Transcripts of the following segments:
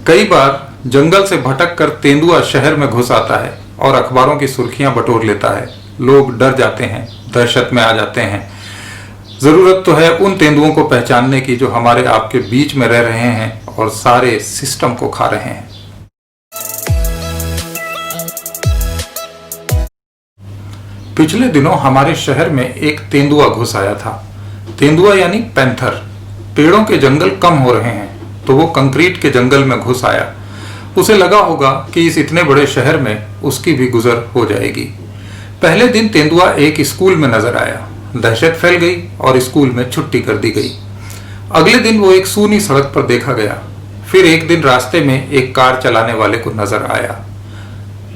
कई बार जंगल से भटक कर तेंदुआ शहर में घुस आता है और अखबारों की सुर्खियां बटोर लेता है। लोग डर जाते हैं, दहशत में आ जाते हैं। जरूरत तो है उन तेंदुओं को पहचानने की जो हमारे आपके बीच में रह रहे हैं और सारे सिस्टम को खा रहे हैं। पिछले दिनों हमारे शहर में एक तेंदुआ घुस आया था। तेंदुआ यानी पैंथर। पेड़ों के जंगल कम हो रहे हैं तो वो कंक्रीट के जंगल में घुस आया। उसे लगा होगा कि इस इतने बड़े शहर में उसकी भी गुजर हो जाएगी। पहले दिन तेंदुआ एक स्कूल में नजर आया। दहशत फैल गई और स्कूल में छुट्टी कर दी गई। अगले दिन वो एक सूनी सड़क पर देखा गया। फिर एक दिन रास्ते में एक कार चलाने वाले को नजर आया।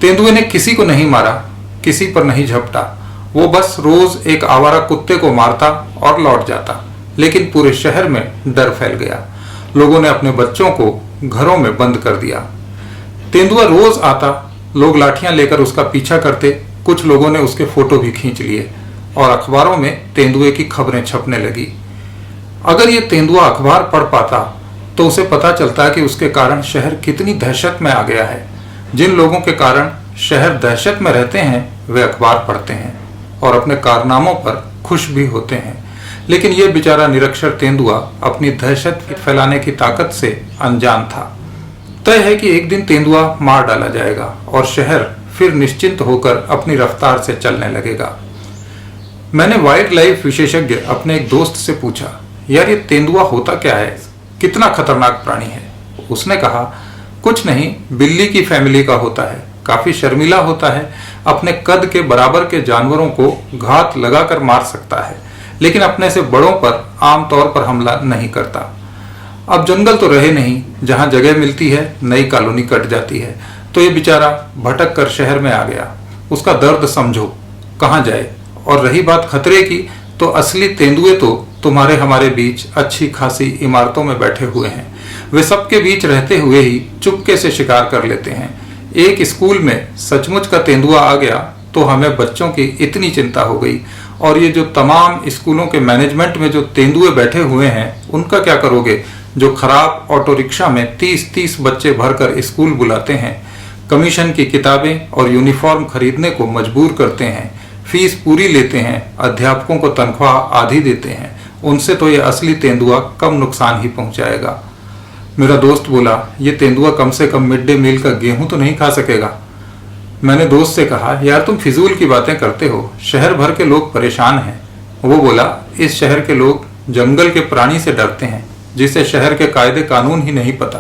तेंदुए ने किसी को नहीं मारा, किसी पर नहीं झपटा। वो बस रोज एक आवारा कुत्ते को मारता और लौट जाता। लेकिन पूरे शहर में डर फैल गया। लोगों ने अपने बच्चों को घरों में बंद कर दिया। तेंदुआ रोज आता, लोग लाठियां लेकर उसका पीछा करते। कुछ लोगों ने उसके फोटो भी खींच लिए और अखबारों में तेंदुए की खबरें छपने लगी। अगर ये तेंदुआ अखबार पढ़ पाता तो उसे पता चलता कि उसके कारण शहर कितनी दहशत में आ गया है। जिन लोगों के कारण शहर दहशत में रहते हैं वे अखबार पढ़ते हैं और अपने कारनामों पर खुश भी होते हैं। लेकिन यह बेचारा निरक्षर तेंदुआ अपनी दहशत फैलाने की ताकत से अनजान था। तय है कि एक दिन तेंदुआ मार डाला जाएगा और शहर फिर निश्चिंत होकर अपनी रफ्तार से चलने लगेगा। मैंने वाइल्ड लाइफ विशेषज्ञ अपने एक दोस्त से पूछा, यार ये तेंदुआ होता क्या है, कितना खतरनाक प्राणी है? उसने कहा, कुछ नहीं, बिल्ली की फैमिली का होता है। काफी शर्मीला होता है। अपने कद के बराबर के जानवरों को घात लगाकर मार सकता है, लेकिन अपने से बड़ों पर आमतौर पर हमला नहीं करता। अब जंगल तो रहे नहीं, जहां जगह मिलती है नई कॉलोनी कट जाती है। तो ये बेचारा भटक कर शहर में आ गया। उसका दर्द समझो, कहां जाए। और रही बात खतरे की, तो असली तेंदुए तो तुम्हारे हमारे बीच अच्छी खासी इमारतों में बैठे हुए हैं। वे सबके बीच रहते हुए ही चुपके से शिकार कर लेते हैं। एक स्कूल में सचमुच का तेंदुआ आ गया तो हमें बच्चों की इतनी चिंता हो गई। और ये जो तमाम स्कूलों के मैनेजमेंट में जो तेंदुए बैठे हुए हैं, उनका क्या करोगे? जो खराब ऑटो रिक्शा में 30-30 बच्चे भरकर स्कूल बुलाते हैं, कमीशन की किताबें और यूनिफॉर्म खरीदने को मजबूर करते हैं, फीस पूरी लेते हैं, अध्यापकों को तनख्वाह आधी देते हैं, उनसे तो ये असली तेंदुआ कम नुकसान ही पहुंचाएगा। मेरा दोस्त बोला, ये तेंदुआ कम से कम मिड डे मील का गेहूं तो नहीं खा सकेगा। मैंने दोस्त से कहा, यार तुम फिजूल की बातें करते हो, शहर भर के लोग परेशान हैं। वो बोला, इस शहर के लोग जंगल के प्राणी से डरते हैं जिसे शहर के कायदे कानून ही नहीं पता।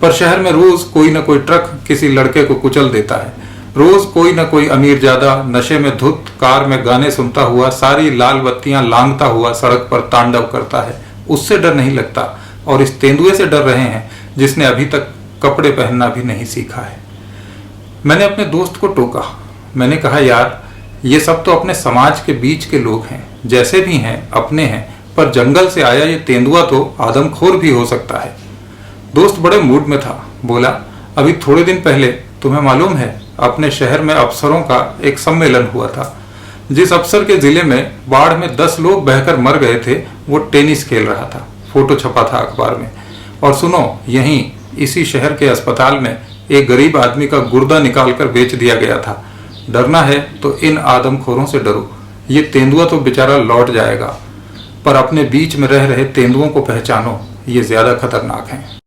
पर शहर में रोज कोई न कोई ट्रक किसी लड़के को कुचल देता है। रोज कोई न कोई अमीरजादा नशे में धुत कार में गाने सुनता हुआ सारी लाल बत्तियां लांघता हुआ सड़क पर तांडव करता है। उससे डर नहीं लगता और इस तेंदुए से डर रहे हैं जिसने अभी तक कपड़े पहनना भी नहीं सीखा है। मैंने अपने दोस्त को टोका। मैंने कहा, यार ये सब तो अपने समाज के बीच के लोग हैं, जैसे भी हैं अपने हैं, पर जंगल से आया ये तेंदुआ तो आदमखोर भी हो सकता है। दोस्त बड़े मूड में था। बोला, अभी थोड़े दिन पहले तुम्हें मालूम है अपने शहर में अफसरों का एक सम्मेलन हुआ था। जिस अफसर के जिले में बाढ़ में 10 लोग बहकर मर गए थे, वो टेनिस खेल रहा था। फोटो छपा था अखबार में। और सुनो, यहीं इसी शहर के अस्पताल में एक गरीब आदमी का गुर्दा निकालकर बेच दिया गया था। डरना है तो इन आदमखोरों से डरो। ये तेंदुआ तो बेचारा लौट जाएगा, पर अपने बीच में रह रहे तेंदुओं को पहचानो, ये ज्यादा खतरनाक हैं।